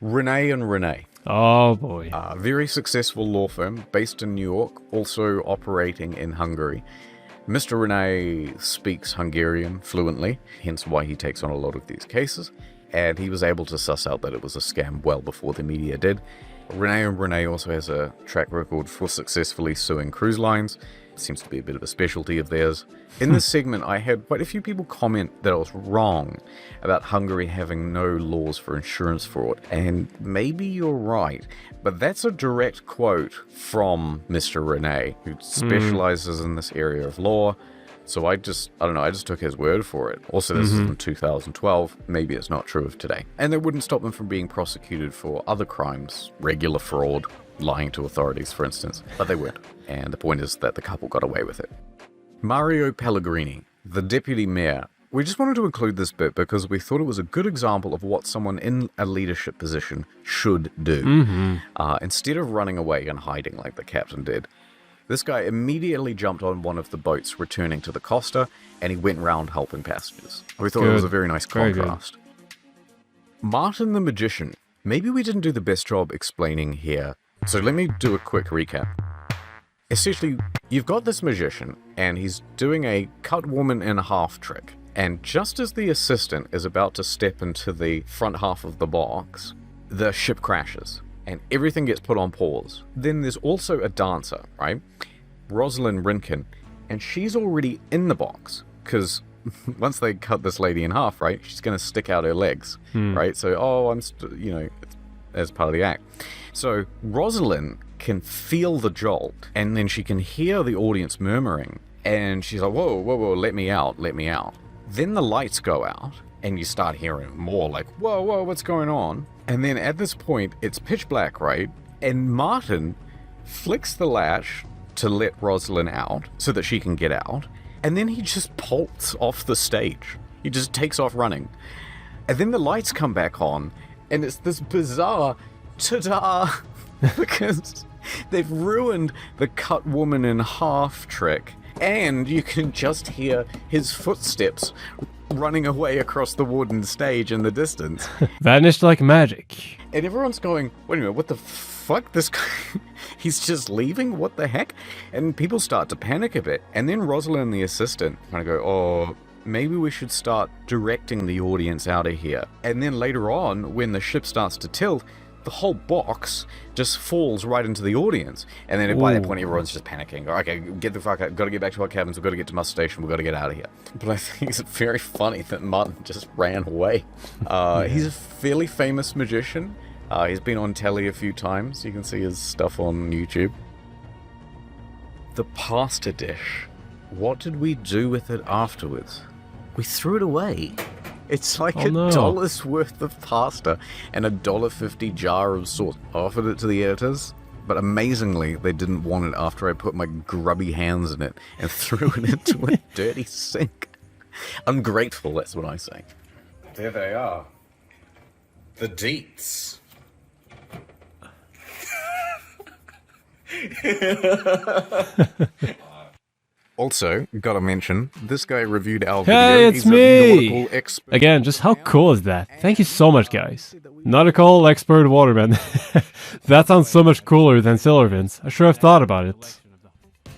Rene and Renee. Oh boy. A very successful law firm based in New York, also operating in Hungary. Mr. Renee speaks Hungarian fluently, hence why he takes on a lot of these cases, and he was able to suss out that it was a scam well before the media did. Renee also has a track record for successfully suing cruise lines. It seems to be a bit of a specialty of theirs. In this segment, I had quite a few people comment that I was wrong about Hungary having no laws for insurance fraud, and maybe you're right, but that's a direct quote from Mr. Renee, who specializes in this area of law. So I just took his word for it. Also, this is in 2012. Maybe it's not true of today. And that wouldn't stop them from being prosecuted for other crimes, regular fraud, lying to authorities, for instance. But they weren't. And the point is that the couple got away with it. Mario Pellegrini, the deputy mayor. We just wanted to include this bit because we thought it was a good example of what someone in a leadership position should do. Instead of running away and hiding like the captain did. This guy immediately jumped on one of the boats returning to the Costa, and he went round helping passengers. We thought it was a very nice contrast. Martin the Magician. Maybe we didn't do the best job explaining here, so let me do a quick recap. Essentially, you've got this magician, and he's doing a cut woman in half trick, and just as the assistant is about to step into the front half of the box, the ship crashes. and everything gets put on pause. Then there's also a dancer, right? Rosalind Rinkin, and she's already in the box, because once they cut this lady in half, right, she's going to stick out her legs, right? So, as part of the act. So Rosalind can feel the jolt, and then she can hear the audience murmuring, and she's like, whoa, whoa, whoa, let me out, let me out. Then the lights go out, and you start hearing more like, whoa, whoa, what's going on? And then at this point, it's pitch black, right? And Martin flicks the latch to let Rosalind out so that she can get out, and then he just bolts off the stage. He just takes off running. And then the lights come back on, and it's this bizarre ta-da, because they've ruined the cut woman in half trick, and you can just hear his footsteps running away across the wooden stage in the distance. Vanished like magic. And everyone's going, wait a minute, what the fuck? This guy, he's just leaving? What the heck? And people start to panic a bit. And then Rosalind and the assistant kind of go, oh, maybe we should start directing the audience out of here. And then later on, when the ship starts to tilt, the whole box just falls right into the audience. And then by that point, everyone's just panicking. Okay, get the fuck out. Got to get back to our cabins. We've got to get to Muster Station. We've got to get out of here. But I think it's very funny that Martin just ran away. He's a fairly famous magician. He's been on telly a few times. You can see his stuff on YouTube. The pasta dish. What did we do with it afterwards? We threw it away. It's like $1's worth of pasta and a $1.50 jar of sauce. I offered it to the editors, but amazingly, they didn't want it after I put my grubby hands in it and threw it into a dirty sink. Ungrateful, that's what I say. There they are. The deets. Also, gotta mention, this guy reviewed our video. Hey, it's He's me! A nautical expert. Again, just how cool is that? Thank you so much, guys. Nautical expert waterman. That sounds so much cooler than Silvervins. I sure have thought about it.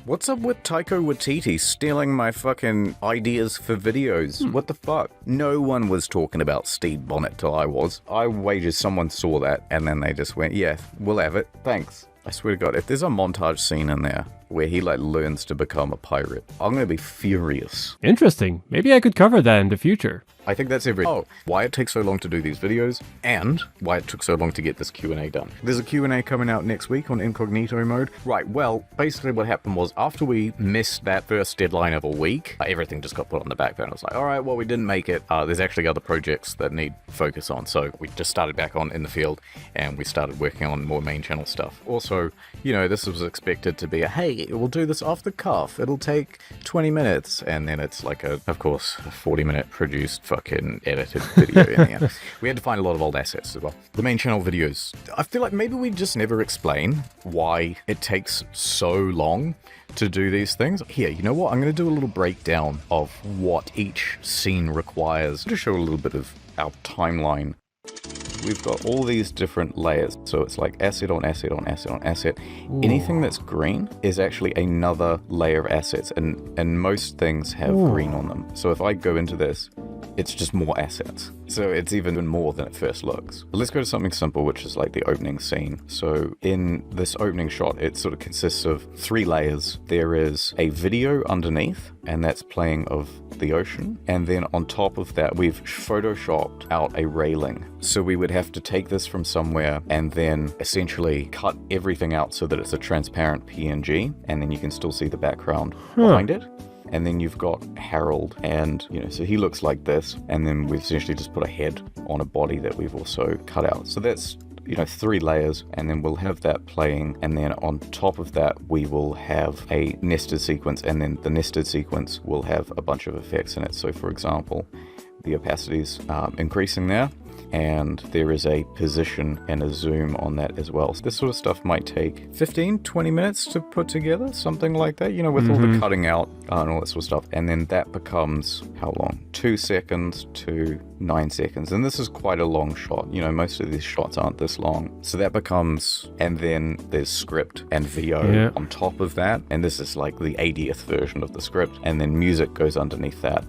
What's up with Taika Waititi stealing my fucking ideas for videos? What the fuck? No one was talking about Steve Bonnet till I was. I wager someone saw that and then they just went, yeah, we'll have it. Thanks. I swear to God, if there's a montage scene in there where he like learns to become a pirate, I'm gonna be furious. Interesting. Maybe I could cover that in the future. I think that's everything. Oh, why it takes so long to do these videos, and why it took so long to get this Q&A done. There's a Q&A coming out next week on incognito mode. Right, well, basically what happened was after we missed that first deadline of a week, everything just got put on the back burner. It was like, alright, well, we didn't make it. There's actually other projects that need focus on, so we just started back on in the field, and we started working on more main channel stuff. Also, you know, this was expected to be a, hey, we'll do this off the cuff. It'll take 20 minutes, and then it's like of course, a 40-minute produced fucking edited video in the end. We had to find a lot of old assets as well. The main channel videos, I feel like maybe we just never explain why it takes so long to do these things. Here, you know what? I'm going to do a little breakdown of what each scene requires to show a little bit of our timeline. We've got all these different layers, so it's like asset on asset on asset on asset. Ooh. Anything that's green is actually another layer of assets, and most things have green on them. So if I go into this, it's just more assets. So it's even more than it first looks. Let's go to something simple, which is like the opening scene. So in this opening shot, it sort of consists of 3 layers. There is a video underneath, and that's playing of the ocean. And then on top of that, we've photoshopped out a railing. So we would have to take this from somewhere and then essentially cut everything out so that it's a transparent PNG, and then you can still see the background behind it. And then you've got Harold, and, you know, so he looks like this, and then we've essentially just put a head on a body that we've also cut out. So that's, you know, 3 layers, and then we'll have that playing, and then on top of that, we will have a nested sequence, and then the nested sequence will have a bunch of effects in it. So, for example, the opacity's increasing there, and there is a position and a zoom on that as well. So this sort of stuff might take 15-20 minutes to put together, something like that, you know, with all the cutting out and all that sort of stuff. And then that becomes, how long? 2 seconds to 9 seconds. And this is quite a long shot. You know, most of these shots aren't this long. So that becomes, and then there's script and VO on top of that. And this is like the 80th version of the script. And then music goes underneath that.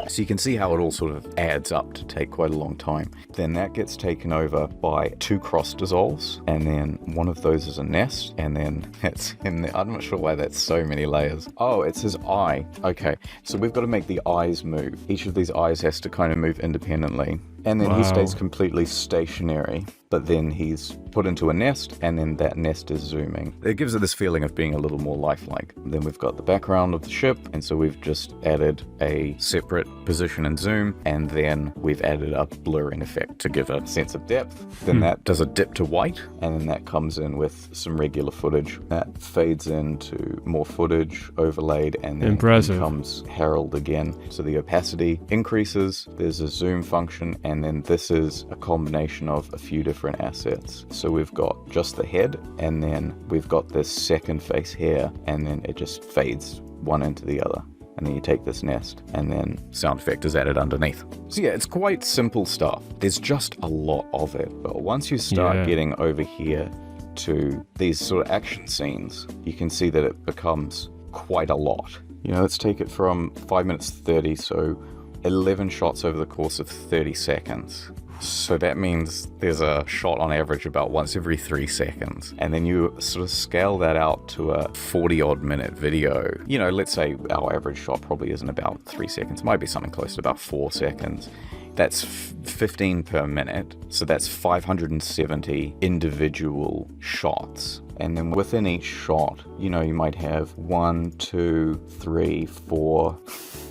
So you can see how it all sort of adds up to take quite a long time. Then that gets taken over by 2 cross dissolves, and then one of those is a nest, and then it's in the, I'm not sure why that's so many layers. Oh, it's his eye. Okay, so we've got to make the eyes move. Each of these eyes has to kind of move independently. And then he stays completely stationary, but then he's put into a nest, and then that nest is zooming. It gives it this feeling of being a little more lifelike. Then we've got the background of the ship, and so we've just added a separate position and zoom, and then we've added a blurring effect to give a sense of depth. Then that does a dip to white, and then that comes in with some regular footage. That fades into more footage overlaid, and then becomes Herald again. So the opacity increases, there's a zoom function, and then this is a combination of a few different assets. So we've got just the head, and then we've got this second face here, and then it just fades one into the other. And then you take this nest, and then sound effect is added underneath. So yeah, it's quite simple stuff. There's just a lot of it. But once you start getting over here to these sort of action scenes, you can see that it becomes quite a lot. You know, let's take it from 5 minutes 30, so 11 shots over the course of 30 seconds. So that means there's a shot on average about once every 3 seconds. And then you sort of scale that out to a 40-odd minute video. You know, let's say our average shot probably isn't about 3 seconds. It might be something close to about 4 seconds. That's 15 per minute. So that's 570 individual shots. And then within each shot, you know, you might have 1, 2, 3, 4,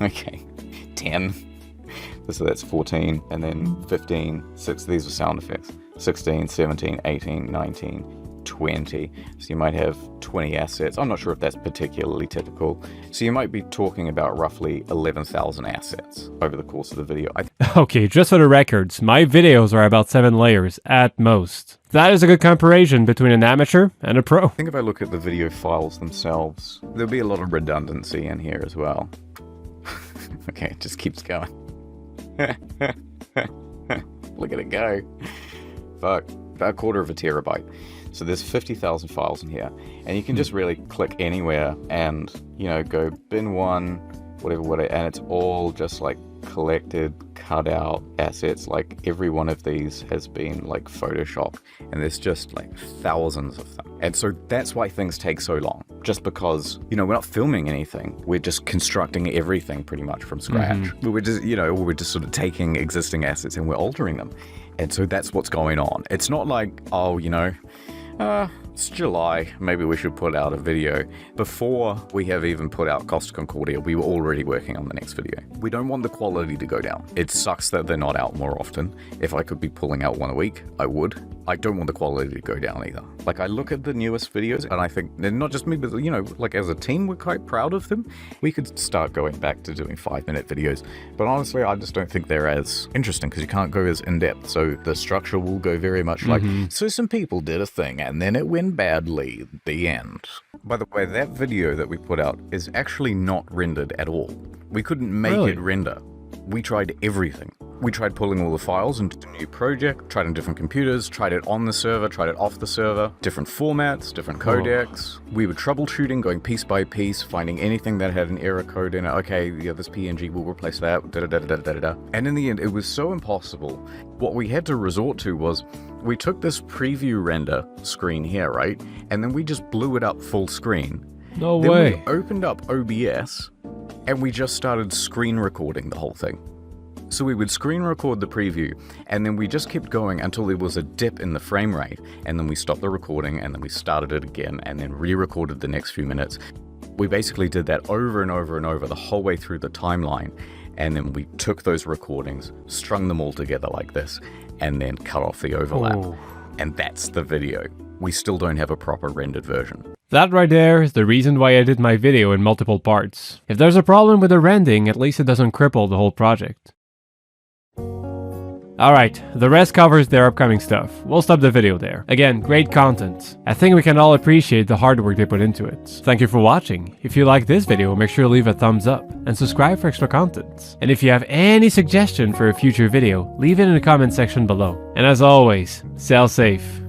okay, 10. So that's 14, and then 15, 6, these are sound effects, 16, 17, 18, 19, 20. So you might have 20 assets. I'm not sure if that's particularly typical. So you might be talking about roughly 11,000 assets over the course of the video. Okay, just for the records, my videos are about 7 layers at most. That is a good comparison between an amateur and a pro. I think if I look at the video files themselves, there'll be a lot of redundancy in here as well. Okay, it just keeps going. Look at it go. Fuck, about 1/4 of a terabyte. So there's 50,000 files in here, and you can just really click anywhere and, you know, go bin 1, whatever, and it's all just like collected, cut out assets. Like every one of these has been like Photoshopped, and there's just like thousands of them. And so that's why things take so long, just because, you know, we're not filming anything. We're just constructing everything pretty much from scratch. We're just, you know, we're just sort of taking existing assets and we're altering them. And so that's what's going on. It's not like, oh, you know, it's July, maybe we should put out a video. Before we have even put out Costa Concordia, we were already working on the next video. We don't want the quality to go down. It sucks that they're not out more often. If I could be pulling out one a week, I would. I don't want the quality to go down either. Like, I look at the newest videos and I think, and not just me, but, you know, like as a team, we're quite proud of them. We could start going back to doing 5-minute videos. But honestly, I just don't think they're as interesting because you can't go as in-depth. So the structure will go very much like, so some people did a thing and then it went badly, the end. By the way, that video that we put out is actually not rendered at all. We couldn't make it render. We tried everything. We tried pulling all the files into the new project, tried on different computers, tried it on the server, tried it off the server, different formats, different codecs. We were troubleshooting, going piece by piece, finding anything that had an error code in it. Okay, yeah, this PNG will replace that, da-da-da-da-da-da-da. And in the end, it was so impossible. What we had to resort to was, we took this preview render screen here, right? And then we just blew it up full screen. No way. Then we opened up OBS, and we just started screen recording the whole thing. So we would screen record the preview, and then we just kept going until there was a dip in the frame rate, and then we stopped the recording, and then we started it again, and then re-recorded the next few minutes. We basically did that over and over and over the whole way through the timeline, and then we took those recordings, strung them all together like this, and then cut off the overlap. And that's the video. We still don't have a proper rendered version. That right there is the reason why I did my video in multiple parts. If there's a problem with the rendering, at least it doesn't cripple the whole project. Alright, the rest covers their upcoming stuff. We'll stop the video there. Again, great content. I think we can all appreciate the hard work they put into it. Thank you for watching. If you like this video, make sure to leave a thumbs up and subscribe for extra content. And if you have any suggestion for a future video, leave it in the comment section below. And as always, sail safe.